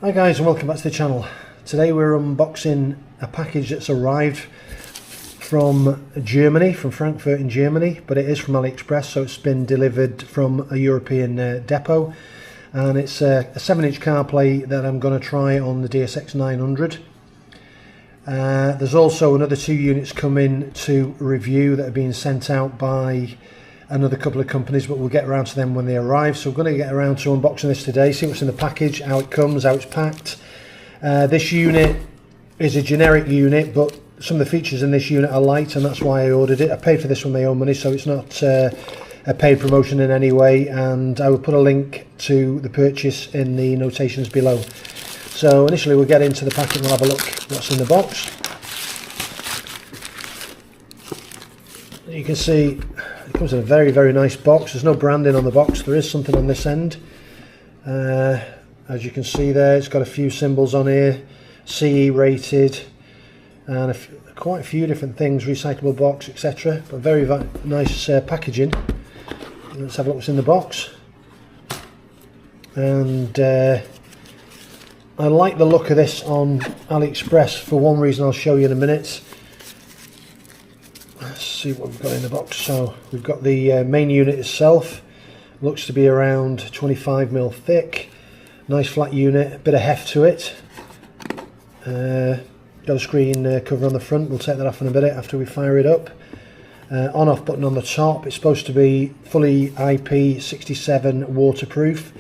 Hi guys, and welcome back to the channel. Today we're unboxing a package that's arrived from Germany, from Frankfurt in Germany, but it is from AliExpress, so it's been delivered from a European depot, and it's a 7-inch CarPlay that I'm going to try on the DSX 900. There's also another 2 units coming to review that are being sent out by another couple of companies, but we'll get around to them when they arrive. So we're going to get around to unboxing this today, see what's in the package, how it comes, how it's packed. This unit is a generic unit, but some of the features in this unit are light, and that's why I ordered it. I paid for this with my own money, so it's not a paid promotion in any way, and I will put a link to the purchase in the notations below. So initially we'll get into the packet and we'll have a look what's in the box. You can see it comes in a very nice box. There's no branding on the box. There is something on this end. As you can see there, it's got a few symbols on here, CE rated, and quite a few different things, recyclable box, etc. But very nice packaging. Let's have a look what's in the box. And I like the look of this on AliExpress for one reason I'll show you in a minute. Let's see what we've got in the box. So we've got the main unit itself, looks to be around 25mm thick, nice flat unit, a bit of heft to it. Got a screen cover on the front, we'll take that off in a bit after we fire it up. On-off button on the top. It's supposed to be fully IP67 waterproof,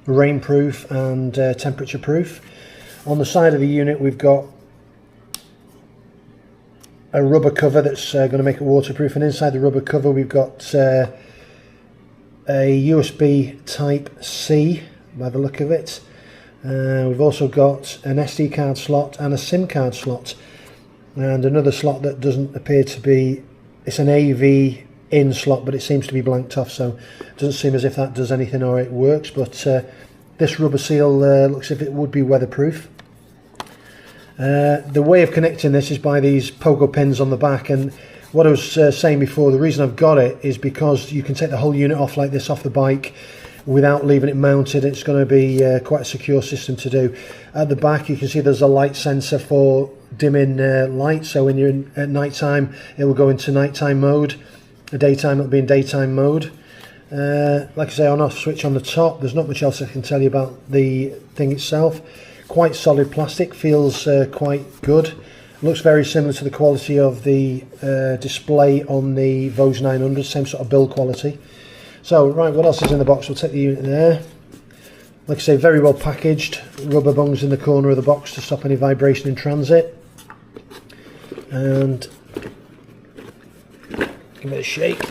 rainproof and temperature proof. On the side of the unit we've got a rubber cover that's going to make it waterproof, and inside the rubber cover we've got a USB type C by the look of it. We've also got an SD card slot and a SIM card slot, and another slot that doesn't appear to be, it's an AV in slot, but it seems to be blanked off, so it doesn't seem as if that does anything or it works. But this rubber seal looks as if it would be weatherproof. The way of connecting this is by these pogo pins on the back, and what I was saying before, the reason I've got it is because you can take the whole unit off like this off the bike without leaving it mounted. It's going to be quite a secure system to do. At the back you can see there's a light sensor for dimming light, so when you're at night time it will go into nighttime mode, daytime it'll be in daytime mode. Like I say, on off switch on the top. There's not much else I can tell you about the thing itself. Quite solid plastic, feels quite good. Looks very similar to the quality of the display on the Voge 900, same sort of build quality. So right, what else is in the box? We'll take the unit there. Like I say, very well packaged. Rubber bungs in the corner of the box to stop any vibration in transit. And give it a shake.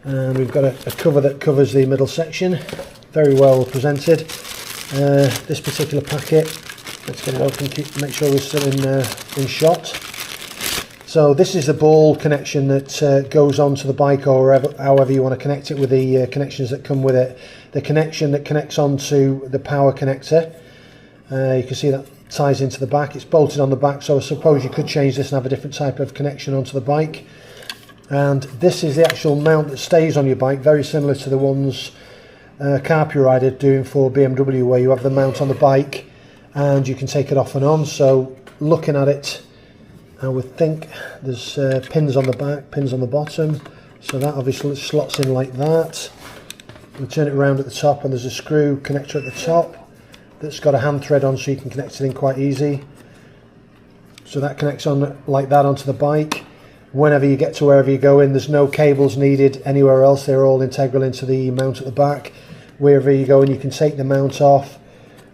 And we've got a cover that covers the middle section. Very well presented. This particular packet, let's get it open, make sure we're still in shot. So this is the ball connection that goes onto the bike, or however you want to connect it, with the connections that come with it. The connection that connects onto the power connector, you can see that ties into the back. It's bolted on the back, so I suppose you could change this and have a different type of connection onto the bike. And this is the actual mount that stays on your bike, very similar to the ones Carplay are doing for BMW, where you have the mount on the bike and you can take it off and on. So looking at it, I would think there's pins on the back, pins on the bottom, so that obviously slots in like that. We'll turn it around at the top, and there's a screw connector at the top that's got a hand thread on, so you can connect it in quite easy. So that connects on like that onto the bike. Whenever you get to wherever you're going, there's no cables needed anywhere else. They're all integral into the mount at the back. Wherever you go, and you can take the mount off,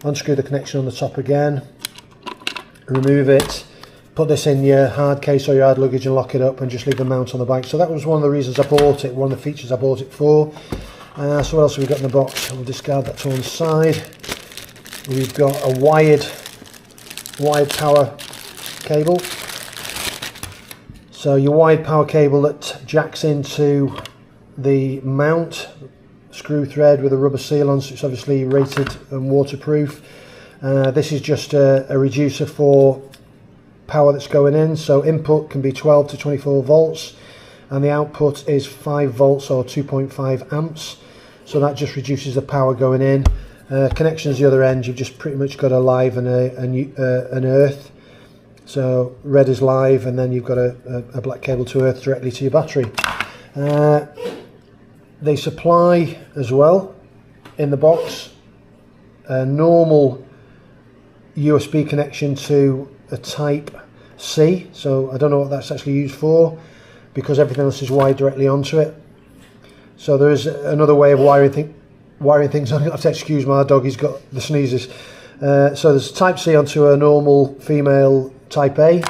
unscrew the connection on the top again, remove it, put this in your hard case or your hard luggage and lock it up, and just leave the mount on the bike. So that was one of the reasons I bought it, one of the features I bought it for. So what else have we got in the box? We'll discard that to one side. We've got a wired power cable. So your wired power cable that jacks into the mount, screw thread with a rubber seal on, so it's obviously rated and waterproof. This is just a reducer for power that's going in, so input can be 12 to 24 volts and the output is 5 volts or 2.5 amps, so that just reduces the power going in. Connections the other end, you've just pretty much got a live and an earth. So red is live, and then you've got a black cable to earth directly to your battery. They supply as well in the box a normal USB connection to a Type C. So I don't know what that's actually used for, because everything else is wired directly onto it. So there is another way of wiring things on. You'll have to excuse my dog, he's got the sneezes. So there's Type C onto a normal female Type A.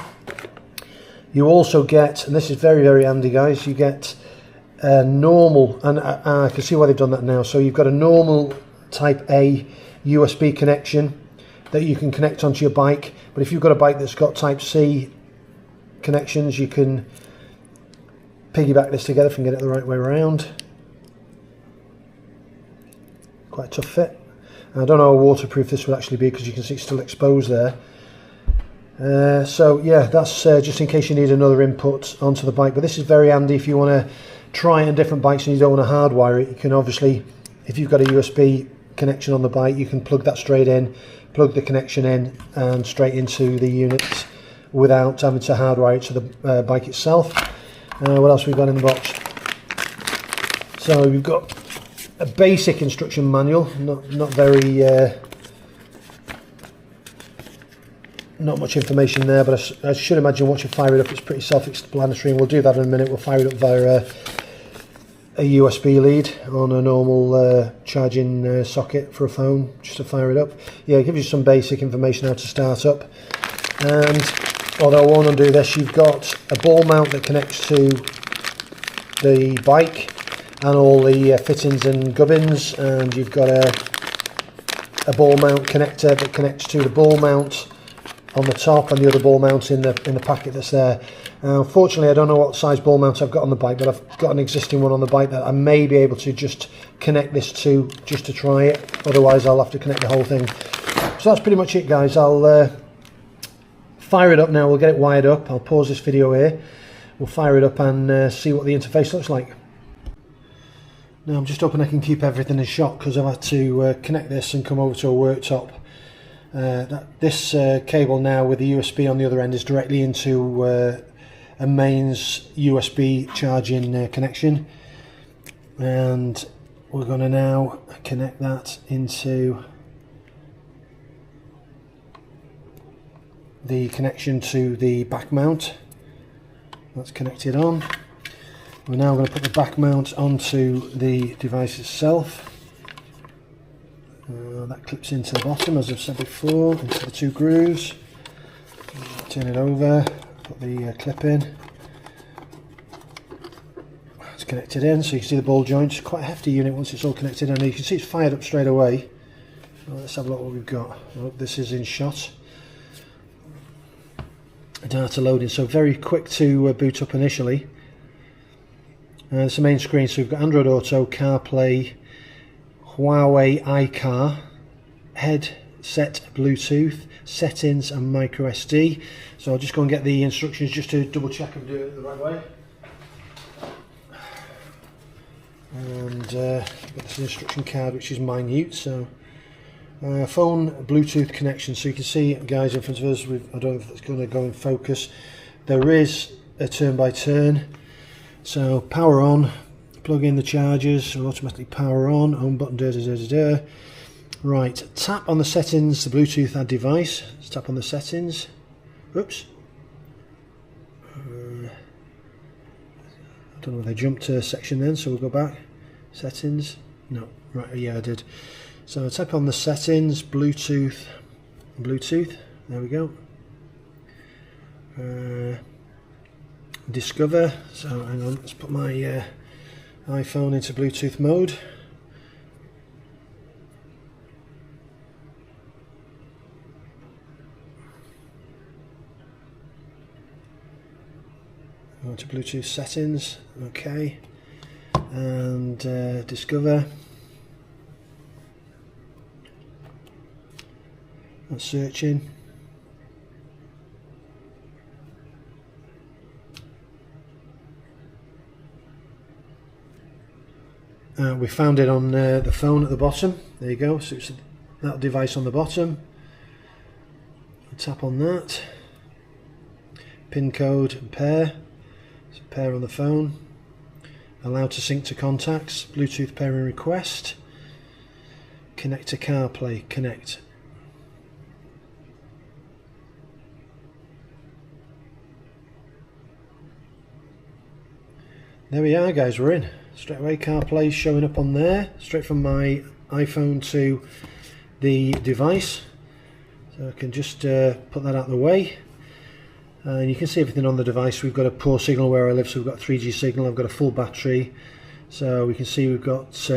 You also get, and this is very, very handy guys, you get a normal, and I can see why they've done that now. So you've got a normal Type A USB connection that you can connect onto your bike, but if you've got a bike that's got Type C connections, you can piggyback this together if you can get it the right way around. Quite a tough fit. I don't know how waterproof this will actually be, because you can see it's still exposed there. So yeah, that's just in case you need another input onto the bike, but this is very handy if you want to try it on different bikes and you don't want to hardwire it. You can obviously, if you've got a USB connection on the bike, you can plug that straight in, plug the connection in and straight into the unit without having to hardwire it to the bike itself. What else we've got in the box? So we've got a basic instruction manual, not very not much information there, but I should imagine once you fire it up it's pretty self-explanatory, and we'll do that in a minute. We'll fire it up via a USB lead on a normal charging socket for a phone, just to fire it up. Yeah, it gives you some basic information how to start up. And although I won't undo this, you've got a ball mount that connects to the bike and all the fittings and gubbins, and you've got a ball mount connector that connects to the ball mount on the top and the other ball mount in the packet that's there. Unfortunately, I don't know what size ball mount I've got on the bike, but I've got an existing one on the bike that I may be able to just connect this to, just to try it. Otherwise, I'll have to connect the whole thing. So that's pretty much it, guys. I'll fire it up now. We'll get it wired up. I'll pause this video here. We'll fire it up and see what the interface looks like. Now I'm just hoping I can keep everything in shot, because I've had to connect this and come over to a worktop. This cable now with the USB on the other end is directly into a mains USB charging connection, and we're going to now connect that into the connection to the back mount. That's connected on. We're now going to put the back mount onto the device itself. That clips into the bottom, as I've said before, into the two grooves. Turn it over, put the clip in. It's connected in, so you can see the ball joint. Quite a hefty unit once it's all connected, and you can see it's fired up straight away. Well, let's have a look what we've got. Oh, this is in shot. Data loading, so very quick to boot up initially. It's the main screen, so we've got Android Auto, CarPlay, Huawei iCar, headset, Bluetooth, settings and micro SD. So I'll just go and get the instructions just to double check and do it the right way. And got this instruction card which is minute. So phone Bluetooth connection. So you can see, guys, in front of us, I don't know if it's going to go in focus. There is a turn by turn. So power on. Plug in the chargers, will automatically power on, home button, Right, tap on the settings, the Bluetooth add device. Let's tap on the settings. Oops. I don't know whether they jumped to a section then, so we'll go back. Settings. No, right, yeah, I did. So tap on the settings, Bluetooth. There we go. Discover. So hang on, let's put my iPhone into Bluetooth mode. Go to Bluetooth settings, okay, and discover. That's searching. We found it on the phone at the bottom. There you go. So it's that device on the bottom. Tap on that. Pin code and pair. It's a pair on the phone. Allow to sync to contacts. Bluetooth pairing request. Connect to CarPlay. Connect. There we are, guys, we're in. Straight away CarPlay showing up on there, straight from my iPhone to the device. So I can just put that out of the way. And you can see everything on the device. We've got a poor signal where I live, so we've got 3G signal. I've got a full battery. So we can see we've got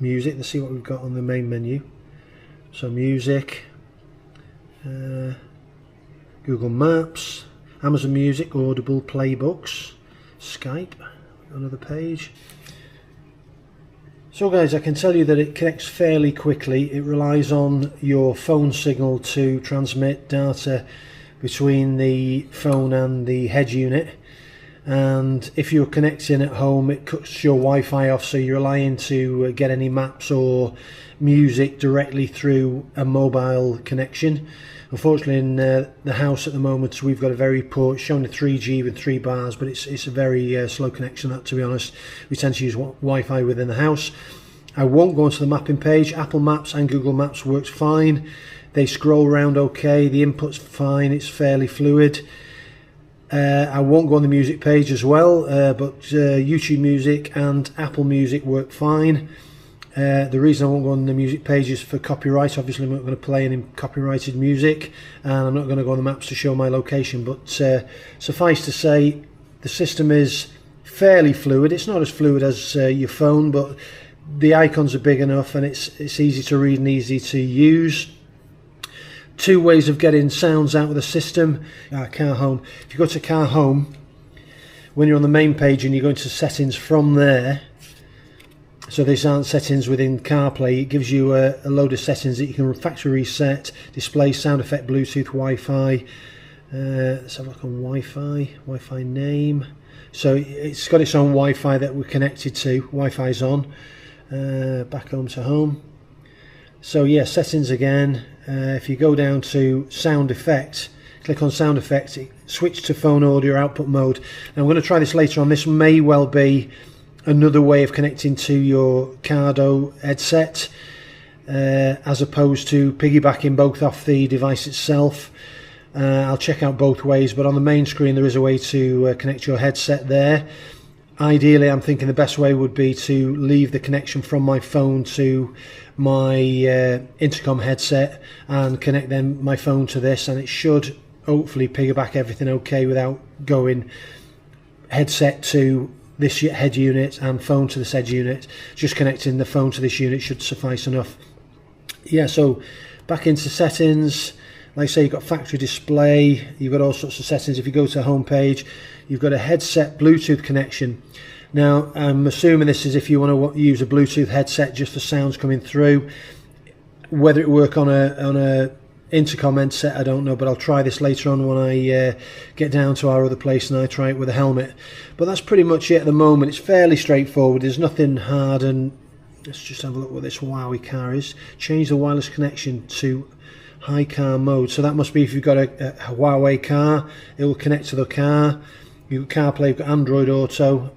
music. Let's see what we've got on the main menu. So music, Google Maps, Amazon Music, Audible, Playbooks, Skype, another page. So guys, I can tell you that it connects fairly quickly. It relies on your phone signal to transmit data between the phone and the head unit, and if you're connecting at home it cuts your Wi-Fi off, so you're relying to get any maps or music directly through a mobile connection. Unfortunately, in the house at the moment we've got a very poor, it's showing a 3G with 3 bars, but it's a very slow connection, that, to be honest. We tend to use Wi-Fi within the house. I won't go onto the mapping page. Apple Maps and Google Maps works fine. They scroll around okay, the input's fine, it's fairly fluid. I won't go on the music page as well, but YouTube Music and Apple Music work fine. The reason I won't go on the music page is for copyright. Obviously I'm not going to play any copyrighted music, and I'm not going to go on the maps to show my location, but suffice to say the system is fairly fluid. It's not as fluid as your phone, but the icons are big enough and it's easy to read and easy to use. 2 ways of getting sounds out of the system. Car Home. If you go to Car Home, when you're on the main page and you go into settings from there, so these aren't settings within CarPlay, it gives you a load of settings that you can factory reset, display, sound effect, Bluetooth, Wi-Fi. Let's have a look on Wi-Fi name. So it's got its own Wi-Fi that we're connected to. Wi-Fi's on. Back home to home. So yeah, settings again. If you go down to sound effect, click on sound effects, switch to phone audio output mode. Now I'm going to try this later on. This may well be another way of connecting to your Cardo headset, as opposed to piggybacking both off the device itself. I'll check out both ways, but on the main screen there is a way to connect your headset there. Ideally, I'm thinking the best way would be to leave the connection from my phone to my intercom headset and connect then my phone to this, and it should hopefully piggyback everything okay without going headset to this head unit and phone to this head unit. Just connecting the phone to this unit should suffice enough. Yeah, so back into settings. Like I say, you've got factory display, you've got all sorts of settings. If you go to the home page, you've got a headset Bluetooth connection. Now, I'm assuming this is if you want to use a Bluetooth headset just for sounds coming through. Whether it work on a intercom headset, I don't know, but I'll try this later on when I get down to our other place and I try it with a helmet. But that's pretty much it at the moment. It's fairly straightforward. There's nothing hard, and let's just have a look what this Huawei car is. Change the wireless connection to high car mode. So that must be if you've got a Huawei car, it will connect to the car. You've got CarPlay, you've got Android Auto,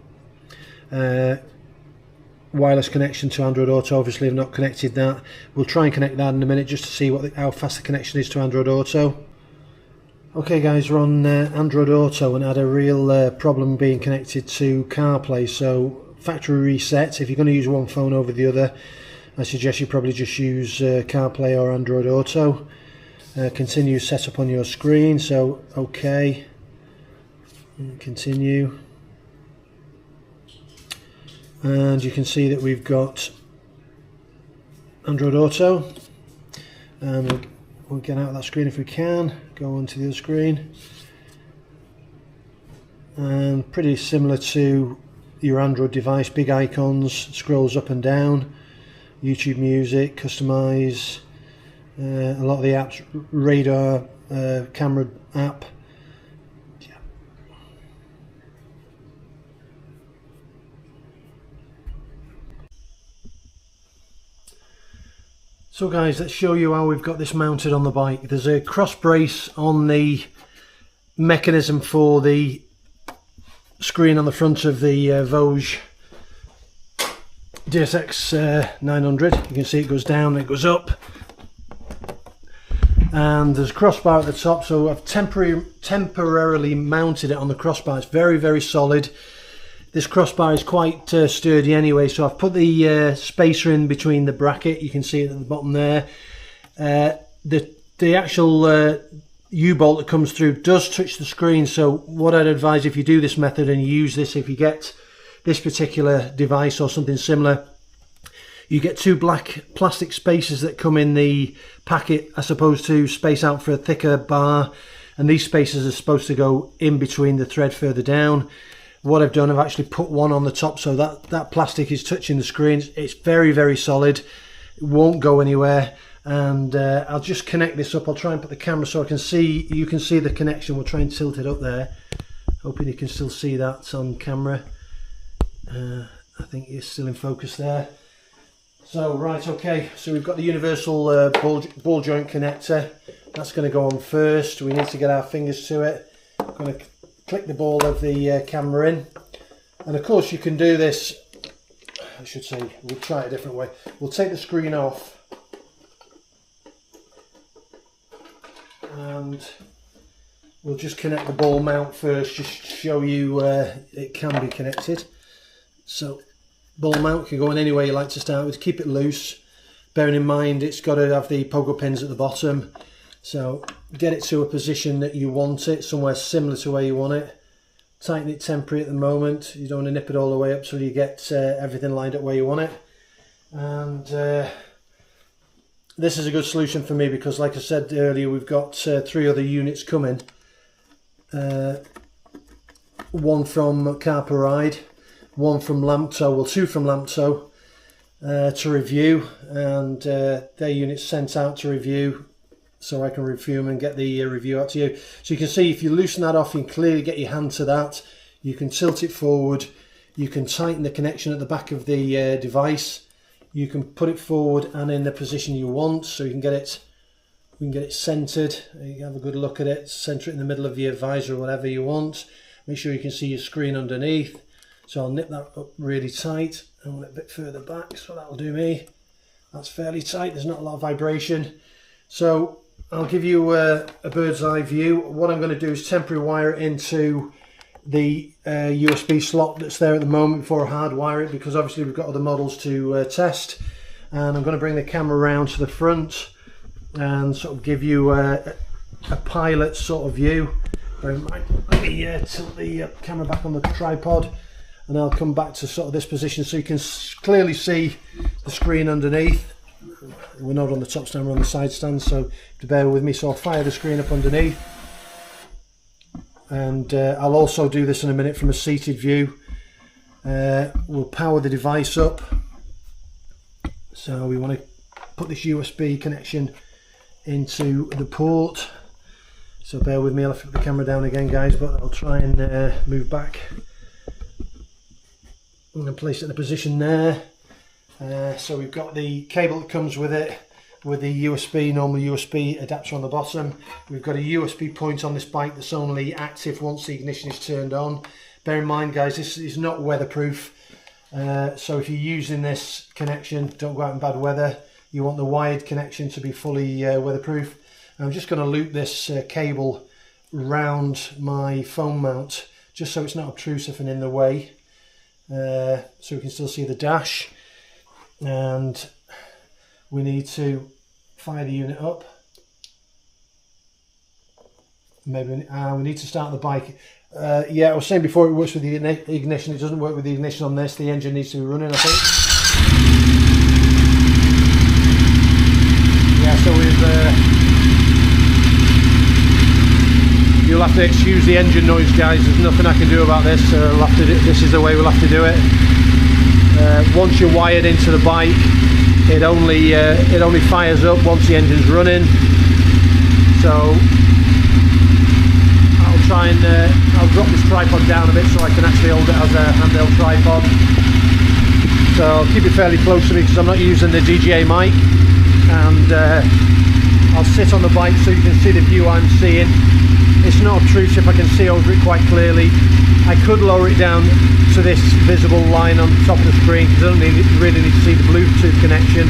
wireless connection to Android Auto. Obviously I've not connected that. We'll try and connect that in a minute just to see how fast the connection is to Android Auto. Okay guys, we're on Android Auto and had a real problem being connected to CarPlay. So factory reset. If you're going to use one phone over the other, I suggest you probably just use CarPlay or Android Auto. Continue setup on your screen, so OK, continue, and you can see that we've got Android Auto, and we'll get out of that screen if we can, go on to the other screen, and pretty similar to your Android device, big icons, scrolls up and down. YouTube Music, customize, a lot of the apps, radar, camera app. Yeah. So guys, let's show you how we've got this mounted on the bike. There's a cross brace on the mechanism for the screen on the front of the Voge DSX 900. You can see it goes down and it goes up. And there's a crossbar at the top, so I've temporarily mounted it on the crossbar. It's very, very solid. This crossbar is quite sturdy anyway, so I've put the spacer in between the bracket. You can see it at the bottom there. The actual U-bolt that comes through does touch the screen, so what I'd advise, if you do this method and you use this, if you get this particular device or something similar, you get two black plastic spacers that come in the packet as opposed to space out for a thicker bar, and these spacers are supposed to go in between the thread further down. What I've done, I've actually put one on the top so that plastic is touching the screen. It's very, very solid. It won't go anywhere. And I'll just connect this up. I'll try and put the camera so you can see the connection. We'll try and tilt it up there. Hoping you can still see that on camera. I think it's still in focus there. So, right, okay. So we've got the universal ball joint connector. That's going to go on first. We need to get our fingers to it. I'm going to click the ball of the camera in, and of course you can do this, I should say, we'll try it a different way. We'll take the screen off and we'll just connect the ball mount first, just to show you it can be connected. So ball mount can go in any way you like to start with. Keep it loose, bearing in mind it's got to have the pogo pins at the bottom. So get it to a position that you want it, somewhere similar to where you want it. Tighten it temporarily at the moment. You don't want to nip it all the way up so you get everything lined up where you want it. And this is a good solution for me because, like I said earlier, we've got 3 other units coming. One from Carplay, one from Lampto, well 2 from Lampto to review, and their units sent out to review, so I can review them and get the review out to you. So you can see if you loosen that off, you can clearly get your hand to that. You can tilt it forward. You can tighten the connection at the back of the device. You can put it forward and in the position you want, so you can get it. We can get it centered. You can have a good look at it. Center it in the middle of your visor or whatever you want. Make sure you can see your screen underneath. So I'll nip that up really tight. I want it a bit further back, so that'll do me. That's fairly tight. There's not a lot of vibration. So I'll give you a bird's eye view. What I'm going to do is temporarily wire it into the USB slot that's there at the moment before I hardwire it, because obviously we've got other models to test. And I'm going to bring the camera around to the front and sort of give you a pilot sort of view. Let me tilt the camera back on the tripod, and I'll come back to sort of this position so you can clearly see the screen underneath. We're not on the top stand, we're on the side stand, so to bear with me. So I'll fire the screen up underneath, and I'll also do this in a minute from a seated view. We'll power the device up, so we want to put this USB connection into the port. So bear with me, I'll have to put the camera down again, guys, but I'll try and move back. I'm going to place it in a position there. So we've got the cable that comes with it, with the USB, normal USB adapter on the bottom. We've got a USB point on this bike that's only active once the ignition is turned on. Bear in mind, guys, this is not weatherproof. So if you're using this connection, don't go out in bad weather. You want the wired connection to be fully weatherproof. I'm just going to loop this cable round my phone mount, just so it's not obtrusive and in the way, so we can still see the dash. And we need to fire the unit up. Maybe we need to start the bike. Yeah, I was saying before, it works with the ignition. It doesn't work with the ignition on this. The engine needs to be running, I think. Yeah, so you'll have to excuse the engine noise, guys. There's nothing I can do about this. We'll have to this is the way we'll have to do it. Once you're wired into the bike, it only fires up once the engine's running. So I'll try and I'll drop this tripod down a bit so I can actually hold it as a handheld tripod. So I'll keep it fairly close to me because I'm not using the DJI mic. and I'll sit on the bike so you can see the view I'm seeing. It's not obtrusive, I can see over it quite clearly. I could lower it down to this visible line on the top of the screen because I don't really need to see the Bluetooth connection.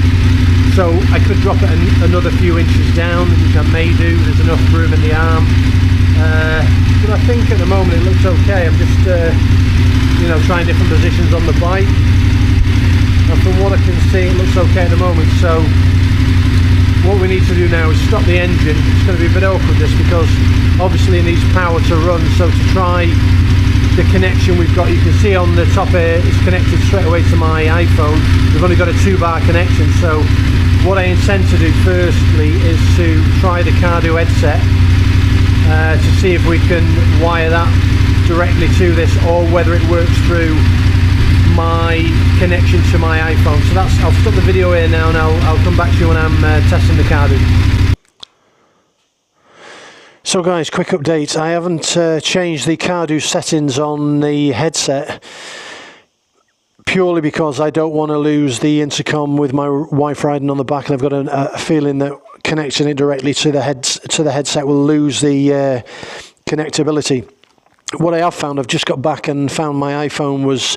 So I could drop it another few inches down, which I may do. There's enough room in the arm. But I think at the moment it looks okay. I'm just you know, trying different positions on the bike. And from what I can see, it looks okay at the moment. So what we need to do now is stop the engine. It's going to be a bit awkward this because obviously it needs power to run. So to try the connection we've got, you can see on the top here it's connected straight away to my iPhone. We've only got a 2-bar connection, so what I intend to do firstly is to try the Cardo headset to see if we can wire that directly to this, or whether it works through my connection to my iPhone. So that's, I'll stop the video here now, and I'll come back to you when I'm testing the Cardo. So guys, quick update. I haven't changed the Cardo settings on the headset purely because I don't want to lose the intercom with my wife riding on the back, and I've got a feeling that connecting it directly to the headset will lose the connectability. What I have found, I've just got back and found my iPhone was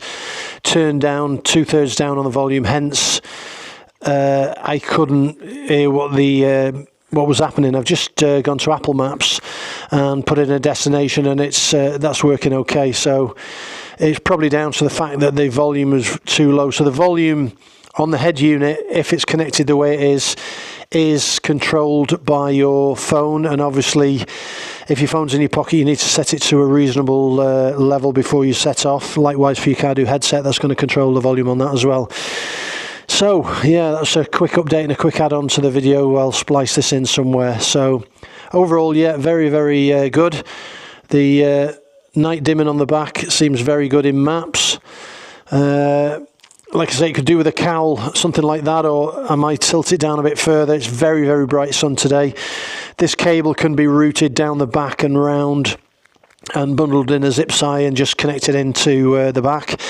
turned down, 2/3 down on the volume, hence I couldn't hear what was happening. I've just gone to Apple Maps and put in a destination, and it's that's working okay. So it's probably down to the fact that the volume was too low. So the volume on the head unit, if it's connected the way it is controlled by your phone, and obviously if your phone's in your pocket you need to set it to a reasonable level before you set off. Likewise for your Cardo headset, that's going to control the volume on that as well. So yeah, that's a quick update and a quick add-on to the video. I'll splice this in somewhere. So overall, yeah, very, very good. The night dimming on the back seems very good in maps. Like I say, you could do with a cowl, something like that, or I might tilt it down a bit further. It's very, very bright sun today. This cable can be routed down the back and round and bundled in a zip tie and just connected into the back.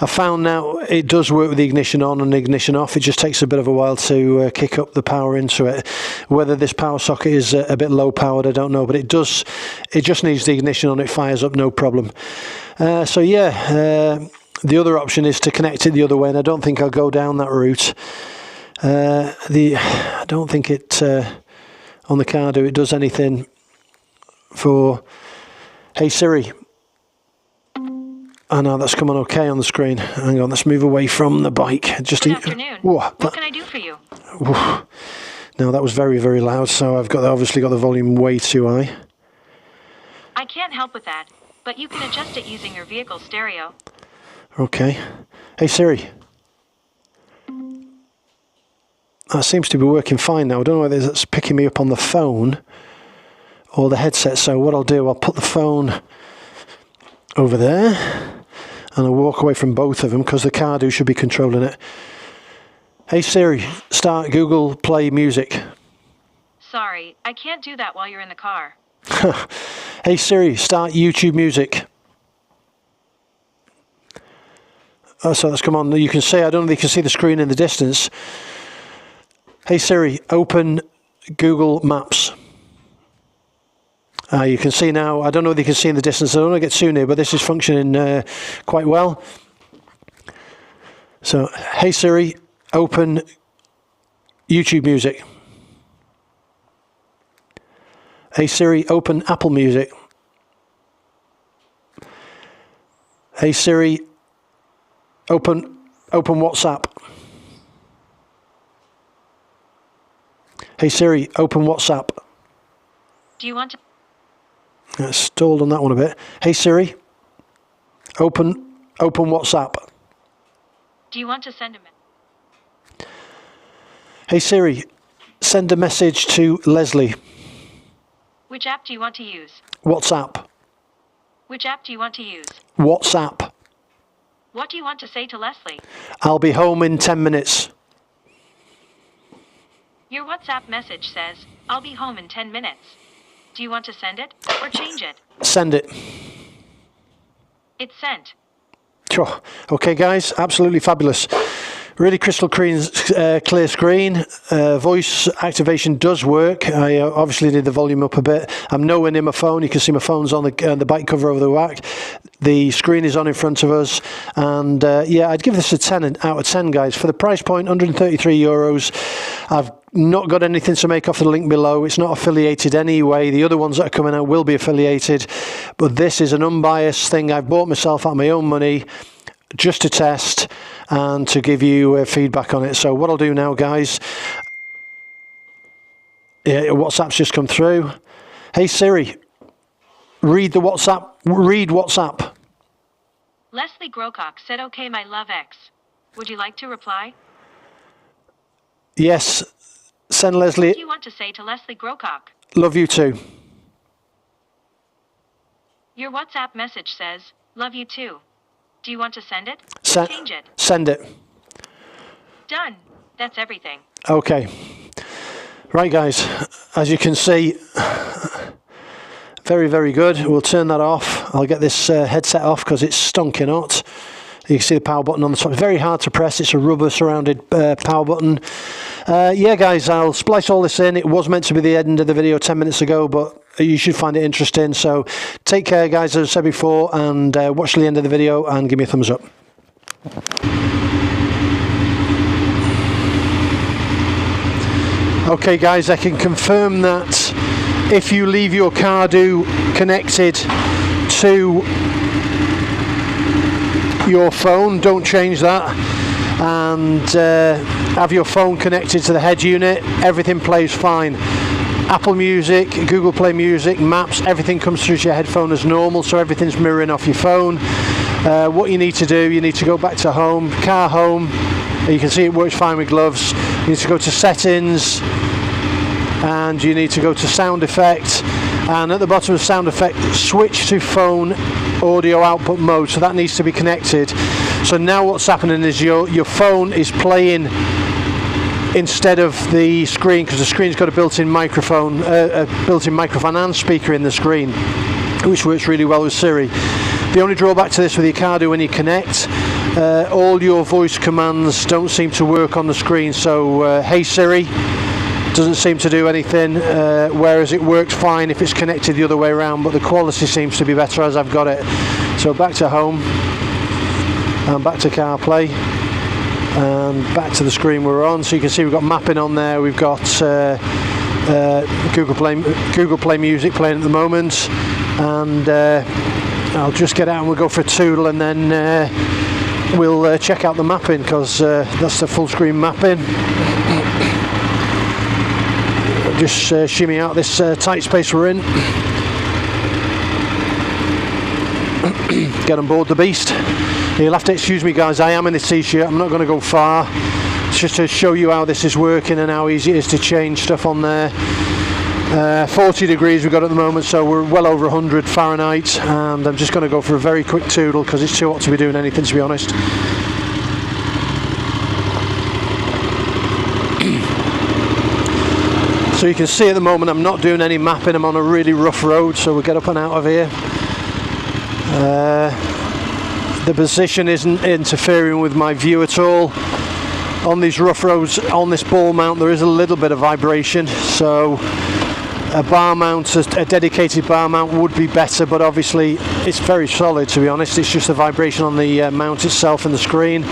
I found now it does work with the ignition on and ignition off. It just takes a bit of a while to kick up the power into it. Whether this power socket is a bit low powered, I don't know, but it just needs the ignition on. It fires up no problem. So yeah, the other option is to connect it the other way, and I don't think I'll go down that route. I don't think it on the Cardo it does anything for Hey Siri. Oh no, that's coming okay on the screen. Hang on, let's move away from the bike. Good afternoon. What can I do for you? No, that was very, very loud, so I've obviously got the volume way too high. I can't help with that, but you can adjust it using your vehicle stereo. Okay. Hey Siri. That seems to be working fine now. I don't know whether it's picking me up on the phone or the headset, so what I'll do, I'll put the phone over there and I'll walk away from both of them because the Cardo should be controlling it. Hey Siri, start Google Play music. Sorry, I can't do that while you're in the car. Hey Siri, start YouTube music. Oh, so that's come on. You can see, I don't know if you can see the screen in the distance. Hey Siri, open Google Maps. You can see now, I don't know if you can see in the distance, I don't want to get too near, but this is functioning quite well. So, hey Siri, open YouTube Music. Hey Siri, open Apple Music. Hey Siri, open WhatsApp. Hey Siri, open WhatsApp. Do you want to... Stalled on that one a bit. Hey Siri, open WhatsApp. Do you want to send a message? Hey Siri, send a message to Leslie. Which app do you want to use? WhatsApp. Which app do you want to use? WhatsApp. What do you want to say to Leslie? I'll be home in 10 minutes. Your WhatsApp message says, I'll be home in 10 minutes. Do you want to send it or change it? Send it. It's sent. Sure. Okay guys, absolutely fabulous. Really crystal clear screen. Voice activation does work. I obviously did the volume up a bit. I'm nowhere near my phone. You can see my phone's on the back cover over the rack. The screen is on in front of us, and yeah, I'd give this a 10 out of 10, guys. For the price point, 133 euros. I've not got anything to make off the link below. It's not affiliated anyway. The other ones that are coming out will be affiliated, but this is an unbiased thing I've bought myself out of my own money, just to test and to give you feedback on it. So what I'll do now, guys, WhatsApp's just come through. Hey Siri, read WhatsApp. Leslie Grocock said, okay, my love X. Would you like to reply? Yes, send Leslie. What do you want to say to Leslie Grocock? Love you too. Your WhatsApp message says, love you too. Do you want to send it? Change it. Send it. Done. That's everything. Okay. Right, guys, as you can see, very, very good. We'll turn that off. I'll get this headset off because it's stonking hot. You can see the power button on the top. Very hard to press. It's a rubber surrounded power button. Yeah, guys, I'll splice all this in. It was meant to be the end of the video 10 minutes ago, but you should find it interesting. So take care, guys, as I said before, and watch the end of the video and give me a thumbs up. Okay, guys, I can confirm that if you leave your Cardo connected to your phone, don't change that, and have your phone connected to the head unit, everything plays fine. Apple Music, Google Play Music, Maps, everything comes through to your headphone as normal, so everything's mirroring off your phone. What you need to do, you need to go back to home, car home. You can see it works fine with gloves. You need to go to settings, and you need to go to sound effect, and at the bottom of sound effect, switch to phone audio output mode. So that needs to be connected. So now what's happening is your phone is playing instead of the screen, because the screen's got a built-in microphone and speaker in the screen, which works really well with Siri. The only drawback to this with your Cardo, when you connect, all your voice commands don't seem to work on the screen. So hey Siri doesn't seem to do anything, whereas it works fine if it's connected the other way around, but the quality seems to be better as I've got it. So back to home, and back to CarPlay, and back to the screen we're on. So you can see we've got mapping on there, we've got Google Play Music playing at the moment, and I'll just get out and we'll go for a toodle, and then we'll check out the mapping, because that's the full screen mapping. Just shimmy out this tight space we're in. Get on board the beast. You'll have to excuse me, guys, I am in a t-shirt. I'm not going to go far. It's just to show you how this is working and how easy it is to change stuff on there. 40 degrees we've got at the moment, so we're well over 100 Fahrenheit, and I'm just going to go for a very quick toodle because it's too hot to be doing anything, to be honest. So you can see at the moment I'm not doing any mapping. I'm on a really rough road, so we'll get up and out of here. The position isn't interfering with my view at all. On these rough roads, on this ball mount, there is a little bit of vibration, so a bar mount, a dedicated bar mount would be better, but obviously it's very solid, to be honest. It's just the vibration on the mount itself and the screen.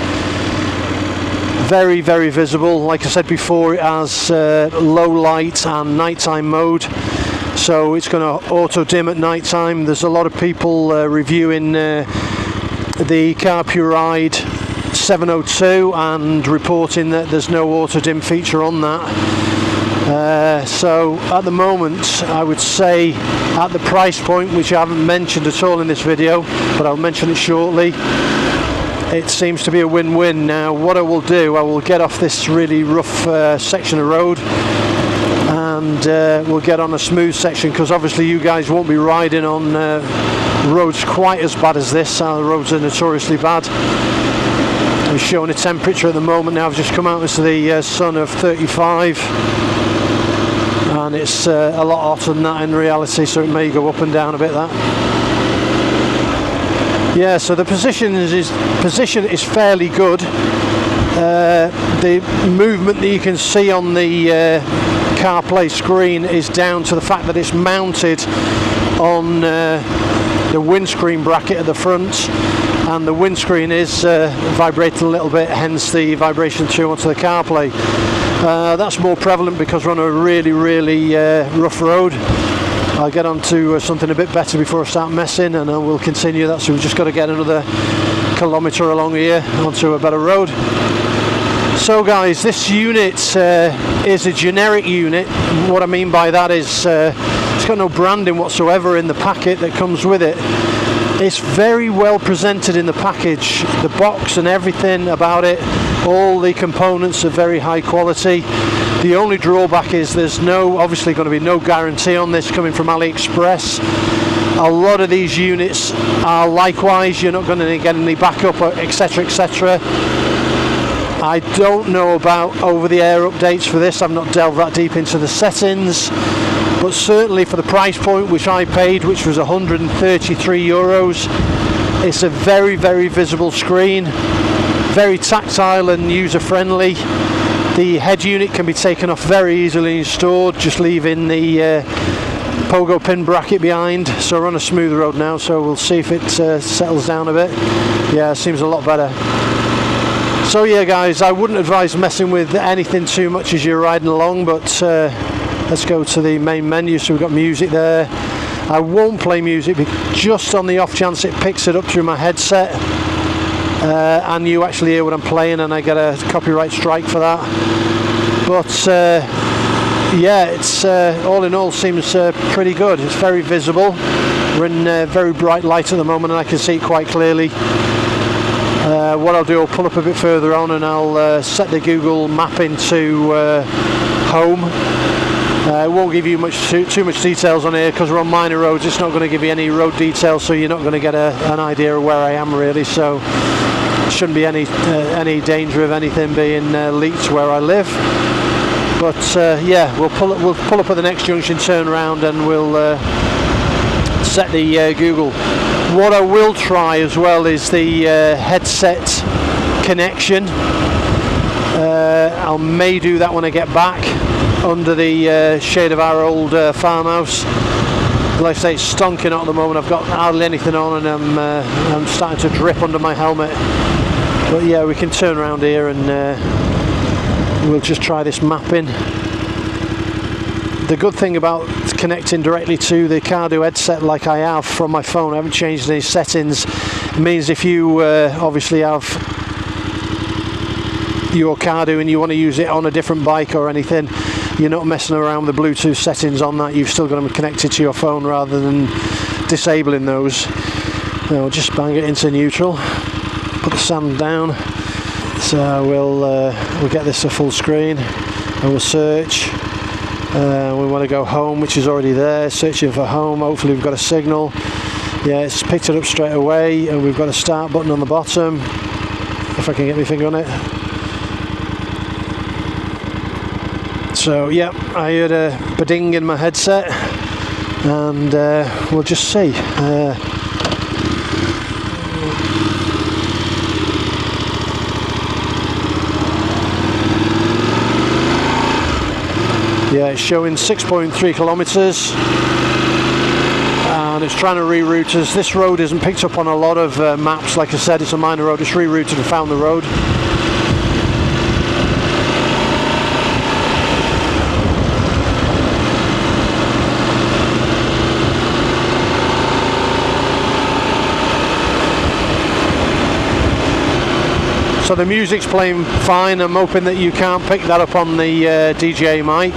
Very, very visible. Like I said before, it has low light and nighttime mode, so it's going to auto dim at nighttime. There's a lot of people reviewing the Carplay and Android 702 and reporting that there's no auto dim feature on that. So at the moment, I would say at the price point, which I haven't mentioned at all in this video, but I'll mention it shortly, it seems to be a win-win. Now what I will do, I will get off this really rough section of road, and we'll get on a smooth section, because obviously you guys won't be riding on roads quite as bad as this. The roads are notoriously bad. I'm showing a temperature at the moment now. I've just come out into the sun of 35, and it's a lot hotter than that in reality, so it may go up and down a bit, that. Yeah, so the position is fairly good. The movement that you can see on the CarPlay screen is down to the fact that it's mounted on the windscreen bracket at the front, and the windscreen is vibrating a little bit, hence the vibration through onto the CarPlay. That's more prevalent because we're on a really rough road. I'll get onto something a bit better before I start messing, and I will continue that. So we've just got to get another kilometre along here onto a better road. So guys, this unit is a generic unit. What I mean by that is it's got no branding whatsoever in the packet that comes with it. It's very well presented in the package. The box and everything about it, all the components are very high quality. The only drawback is there's obviously going to be no guarantee on this coming from AliExpress. A lot of these units are likewise, you're not going to get any backup, etc, etc. I don't know about over-the-air updates for this. I've not delved that deep into the settings, but certainly for the price point which I paid, which was €133, it's a very visible screen, very tactile and user-friendly. The head unit can be taken off very easily and stored, just leaving the pogo pin bracket behind. So we're on a smooth road now, so we'll see if it settles down a bit. Yeah, it seems a lot better. So yeah guys, I wouldn't advise messing with anything too much as you're riding along, but let's go to the main menu. So we've got music there. I won't play music just on the off chance it picks it up through my headset and you actually hear what I'm playing and I get a copyright strike for that. But yeah, it's all in all seems pretty good. It's very visible. We're in very bright light at the moment and I can see it quite clearly. What I'll do, I'll pull up a bit further on and I'll set the Google map into home. I won't give you too much details on here because we're on minor roads. It's not going to give you any road details, so you're not going to get an idea of where I am really. So shouldn't be any danger of anything being leaked where I live. But yeah, we'll pull up at the next junction, turn around, and we'll set the Google. What I will try as well is the headset connection. I may do that when I get back under the shade of our old farmhouse. Like I say, it's stonking out at the moment. I've got hardly anything on and I'm starting to drip under my helmet. But yeah, we can turn around here and we'll just try this mapping. The good thing about connecting directly to the Cardo headset like I have from my phone, I haven't changed any settings, it means if you obviously have your Cardo and you want to use it on a different bike or anything, you're not messing around with the Bluetooth settings on that. You've still got them connected to your phone rather than disabling those. Now just bang it into neutral, put the sand down, so we'll get this to full screen and we'll search. We want to go home, which is already there, searching for home. Hopefully we've got a signal. Yeah, it's picked it up straight away, and we've got a start button on the bottom, if I can get my finger on it. So yeah, I heard a ba-ding in my headset, and we'll just see. Yeah, it's showing 6.3 kilometres and it's trying to reroute us. This road isn't picked up on a lot of maps. Like I said, it's a minor road. It's rerouted and found the road. So the music's playing fine. I'm hoping that you can't pick that up on the DJ mic.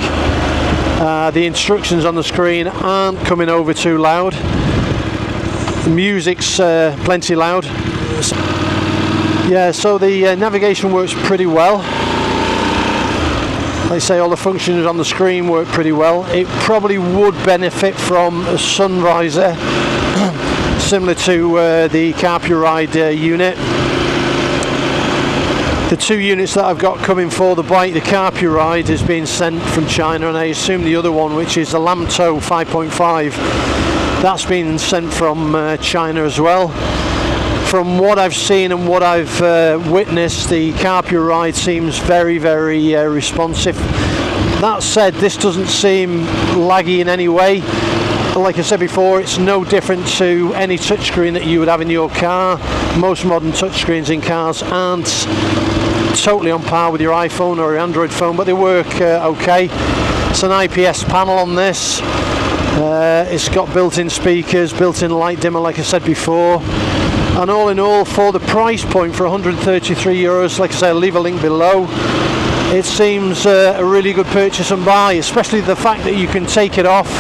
The instructions on the screen aren't coming over too loud. The music's plenty loud. Yeah, so the navigation works pretty well. Like I say, all the functions on the screen work pretty well. It probably would benefit from a sun visor, similar to the Carplay unit. The two units that I've got coming for the bike, the Carplay has been sent from China, and I assume the other one, which is the Lamto 5.5, that's been sent from China as well. from what I've seen and what I've witnessed, the Carplay ride seems very, very responsive. That said, this doesn't seem laggy in any way. Like I said before, it's no different to any touchscreen that you would have in your car. Most modern touchscreens in cars aren't totally on par with your iPhone or your Android phone, but they work okay. It's an IPS panel on this. It's got built-in speakers, built-in light dimmer, like I said before. And all in all, for the price point, for 133 euros, like I say, I'll leave a link below. It seems a really good purchase and buy, especially the fact that you can take it off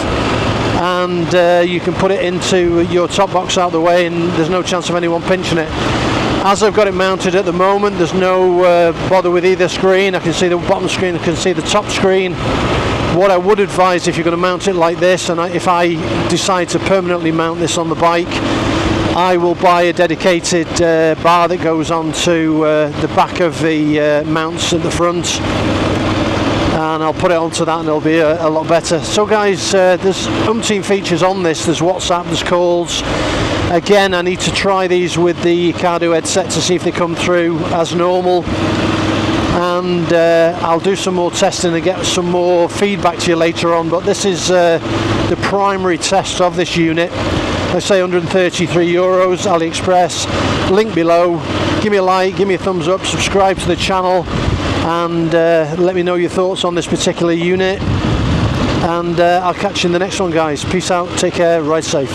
and you can put it into your top box out the way, and there's no chance of anyone pinching it. As I've got it mounted at the moment, there's no bother with either screen. I can see the bottom screen, I can see the top screen. What I would advise, if you're going to mount it like this, and if I decide to permanently mount this on the bike, I will buy a dedicated bar that goes onto the back of the mounts at the front, and I'll put it onto that and it'll be a lot better. So guys, there's umpteen features on this. There's WhatsApp, there's calls. Again, I need to try these with the Cardo headset to see if they come through as normal, and I'll do some more testing and get some more feedback to you later on. But this is the primary test of this unit. Let's say 133 euros, AliExpress, link below. Give me a like, give me a thumbs up, subscribe to the channel, and let me know your thoughts on this particular unit, and I'll catch you in the next one, guys. Peace out, take care, ride safe.